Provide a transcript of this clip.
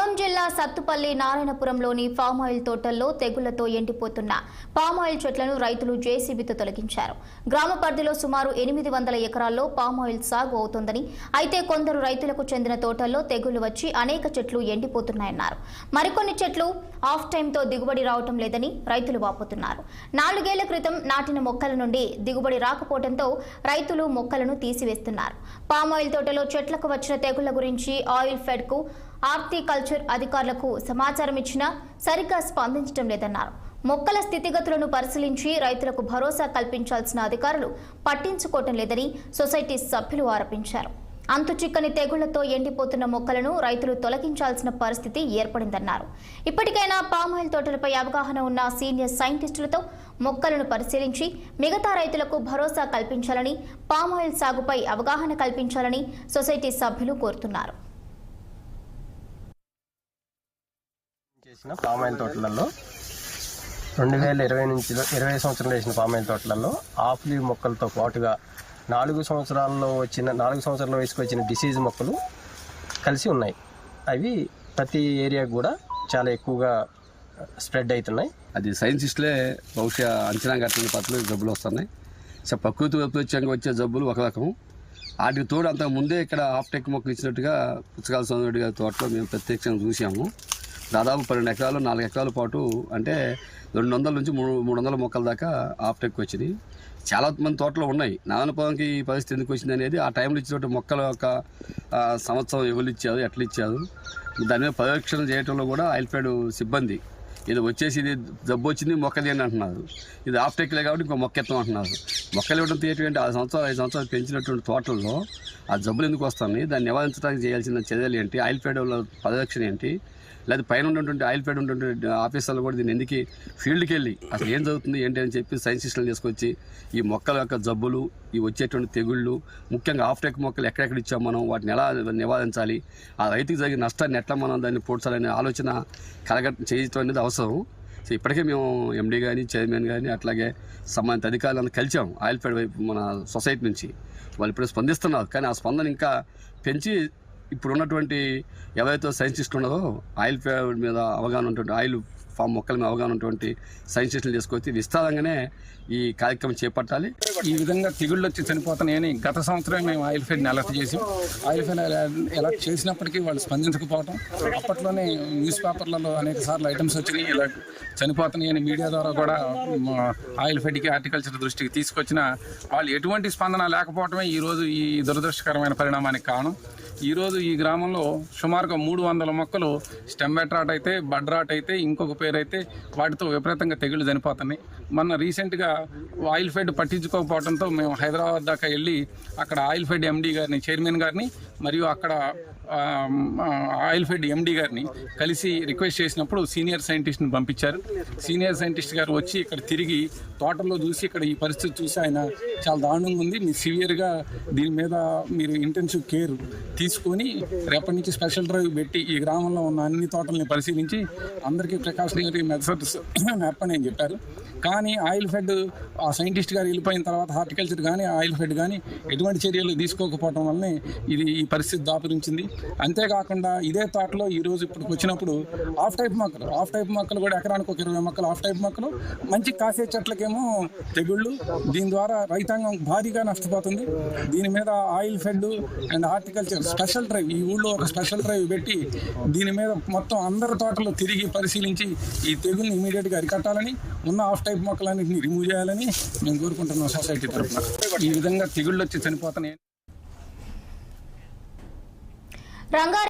ఖమ్మం జిల్లా సత్తుపల్లి నారాయణపురంలోని ఫామాయిల్ తోటల్లో తెగుళ్లతో ఎండిపోతున్న పామాయిల్ చెట్లను రైతులు జేసీబీతో తొలగించారు. గ్రామ పరిధిలో సుమారు 800 ఎకరాల్లో పామాయిల్ సాగు అవుతోందని, అయితే కొందరు రైతులకు చెందిన తోటల్లో తెగుళ్లు వచ్చి అనేక చెట్లు ఎండిపోతున్నాయన్నారు. మరికొన్ని చెట్లు ఆఫ్ టైంతో దిగుబడి రావటం లేదని రైతులు వాపోతున్నారు. 4 ఏళ్ల క్రితం నాటిన మొక్కల నుండి దిగుబడి రాకపోవడంతో రైతులు మొక్కలను తీసివేస్తున్నారు. పామాయిల్ తోటలో చెట్లకు వచ్చిన తెగుళ్ల గురించి ఆయిల్ ఫెడ్ కు హార్టికల్చర్ అధికారులకు సమాచారం ఇచ్చినా సరిగ్గా స్పందించడం లేదన్నారు. మొక్కల స్థితిగతులను పరిశీలించి రైతులకు భరోసా కల్పించాల్సిన అధికారులు పట్టించుకోవటం లేదని సొసైటీ సభ్యులు ఆరోపించారు. అంతుచిక్కని తెగుళ్లతో ఎండిపోతున్న మొక్కలను రైతులు తొలగించాల్సిన పరిస్థితి ఏర్పడిందన్నారు. ఇప్పటికైనా పామాయిల్ తోటలపై అవగాహన ఉన్న సీనియర్ సైంటిస్టులతో మొక్కలను పరిశీలించి మిగతా రైతులకు భరోసా కల్పించాలని, పామాయిల్ సాగుపై అవగాహన కల్పించాలని సొసైటీ సభ్యులు కోరుతున్నారు. చేసిన పామాయిల్ తోటలలో 2020 నుంచి 20 సంవత్సరంలో వేసిన పామాయిల్ తోటలలో ఆఫ్ లీవ్ మొక్కలతో పాటుగా 4 సంవత్సరాల్లో వేసుకొచ్చిన డిసీజ్ మొక్కలు కలిసి ఉన్నాయి. అవి ప్రతి ఏరియాకు కూడా చాలా ఎక్కువగా స్ప్రెడ్ అవుతున్నాయి. అది సైంటిస్టులే బహుశా అంచనా కట్టిన పట్ల జబ్బులు వస్తున్నాయి. ప్రకృతి వైపరీత్యంగా వచ్చే జబ్బులు ఒక రకం. వాటికి తోడు అంతకు ముందే ఇక్కడ ఆఫ్టెక్ మొక్కలు ఇచ్చినట్టుగా పుచ్చకాల సోదరుడి గారి తోటలో మేము ప్రత్యక్షంగా చూసాము. దాదాపు 12 ఎకరాలు 4 ఎకరాల పాటు అంటే 200 నుంచి 300 మొక్కల దాకా ఆఫ్టెక్ వచ్చింది. చాలా మంది తోటలో ఉన్నాయి. నారాయణపురంకి ఈ పరిస్థితి ఎందుకు వచ్చింది అనేది ఆ టైంలో ఇచ్చినట్టు మొక్కల యొక్క సంవత్సరం ఎవరు ఇచ్చారు, ఎట్లా ఇచ్చారు, దాని మీద పరీక్షణ చేయడంలో కూడా ఆయిల్ఫెడ్ సిబ్బంది ఇది వచ్చేసి ఇది జబ్బు వచ్చింది మొక్క తీయండి అంటున్నారు. ఇది ఆఫ్టెక్లే కాబట్టి ఇంకో మొక్క ఎత్తాం అంటున్నారు. మొక్కలు ఇవ్వడం తీయటువంటి 6 సంవత్సరాలు 5 సంవత్సరాలు పెంచినటువంటి తోటల్లో ఆ జబ్బులు ఎందుకు వస్తున్నాయి, దాన్ని నివారించడానికి చేయాల్సిన చర్యలు ఏంటి, ఆయిల్ఫెడ్ పరిరక్షణ ఏంటి, లేదా పైన ఉన్నటువంటి ఆయిల్ఫెడ్ ఉన్నటువంటి ఆఫీసర్లు కూడా దీన్ని ఎందుకు ఫీల్డ్కి వెళ్ళి అసలు ఏం జరుగుతుంది ఏంటి అని చెప్పి సైంటిస్టులు తీసుకొచ్చి ఈ మొక్కల యొక్క జబ్బులు, ఈ వచ్చేటువంటి తెగుళ్ళు, ముఖ్యంగా ఆఫ్టెక్ మొక్కలు ఎక్కడెక్కడ ఇచ్చాం మనం, వాటిని ఎలా నివారించాలి, ఆ రైతుకి జరిగిన నష్టాన్ని ఎట్లా మనం దాన్ని పూడ్చాలనే ఆలోచన చేయటం అనేది అవసరం. సో ఇప్పటికే మేము ఎండీ కానీ చైర్మన్ కానీ అట్లాగే సంబంధిత అధికారులను కలిసాం ఆయిల్ఫెడ్ వైపు మన సొసైటీ నుంచి. వాళ్ళు ఇప్పుడు స్పందిస్తున్నారు, కానీ ఆ స్పందన ఇంకా పెంచి ఇప్పుడు ఉన్నటువంటి ఎవరైతే సైంటిస్టులు ఉన్నారో ఆయిల్ మీద అవగాహన ఉన్నటువంటి ఆయిల్ ఫామ్ మొక్కల మీద అవగాహన ఉన్నటువంటి సైంటిస్టులు తీసుకొచ్చి విస్తారంగానే ఈ కార్యక్రమం చేపట్టాలి. ఈ విధంగా తెగుళ్ళు వచ్చి చనిపోతాయని గత సంవత్సరం మేము ఆయిల్ ఫెడ్ని అలర్ట్ చేసాం. ఆయిల్ ఫెడ్ అలర్ట్ చేసినప్పటికీ వాళ్ళు స్పందించకపోవడం, అప్పట్లోనే న్యూస్ పేపర్లలో అనేక సార్లు ఐటమ్స్ వచ్చినాయి ఇలా చనిపోతున్నాయని మీడియా ద్వారా కూడా ఆయిల్ ఫెడ్కి హార్టికల్చర్ దృష్టికి తీసుకొచ్చిన వాళ్ళు ఎటువంటి స్పందన లేకపోవడమే ఈరోజు ఈ దురదృష్టకరమైన పరిణామానికి కారణం. ఈరోజు ఈ గ్రామంలో సుమారుగా 300 మొక్కలు స్టెమ్ రాట్ అయితే, బడ్ రాట్ అయితే, ఇంకొక పేరు అయితే వాటితో విపరీతంగా తెగుళ్ళు చనిపోతున్నాయి. మొన్న రీసెంట్గా ఆయిల్ ఫెడ్ పట్టించుకోకపోవడంతో మేము హైదరాబాద్ దాకా వెళ్ళి అక్కడ ఆయిల్ ఫెడ్ ఎండీ గారిని, చైర్మన్ గారిని మరియు అక్కడ ఆయిల్ ఫెడ్ ఎండీ గారిని కలిసి రిక్వెస్ట్ చేసినప్పుడు సీనియర్ సైంటిస్ట్ని పంపించారు. సీనియర్ సైంటిస్ట్ గారు వచ్చి ఇక్కడ తిరిగి తోటల్లో చూసి ఇక్కడ ఈ పరిస్థితి చూసి ఆయన చాలా దారుణంగా ఉంది, మీరు సివియర్గా దీని మీద మీరు ఇంటెన్సివ్ కేర్ తీసుకొని రేపటి నుంచి స్పెషల్ డ్రైవ్ పెట్టి ఈ గ్రామంలో ఉన్న అన్ని తోటల్ని పరిశీలించి అందరికీ ప్రికాషనరీ మెథడ్స్ నేర్పని అని చెప్పారు. కానీ ఆయిల్ ఫెడ్ ఆ సైంటిస్ట్ గారు వెళ్ళిపోయిన తర్వాత హార్టికల్చర్ కానీ ఆయిల్ ఫెడ్ కానీ ఎటువంటి చర్యలు తీసుకోకపోవడం వల్లనే ఇది ఈ పరిస్థితి దాపురించింది. అంతేకాకుండా ఇదే తోటలో ఈరోజు ఇప్పుడు వచ్చినప్పుడు ఆఫ్ టైప్ మొక్కలు కూడా ఎకరానికి ఒక 20 మొక్కలు ఆఫ్ టైప్ మొక్కలు, మంచి కాసే చెట్లకేమో తెగుళ్ళు, దీని ద్వారా రైతాంగం భారీగా నష్టపోతుంది. దీని మీద oil fed and horticulture special drive, ఈ ఊళ్ళో ఒక స్పెషల్ డ్రైవ్ పెట్టి దీని మీద మొత్తం అందరి తోటలో తిరిగి పరిశీలించి ఈ తెగుల్ని ఇమీడియట్గా అరికట్టాలని, ఉన్న ఆఫ్ టైప్ మొక్కలన్నింటినీ రిమూవ్ చేయాలని మేము కోరుకుంటున్నాం సొసైటీ తరఫున. ఈ విధంగా తెగుళ్ళు వచ్చి చనిపోతున్నాయి.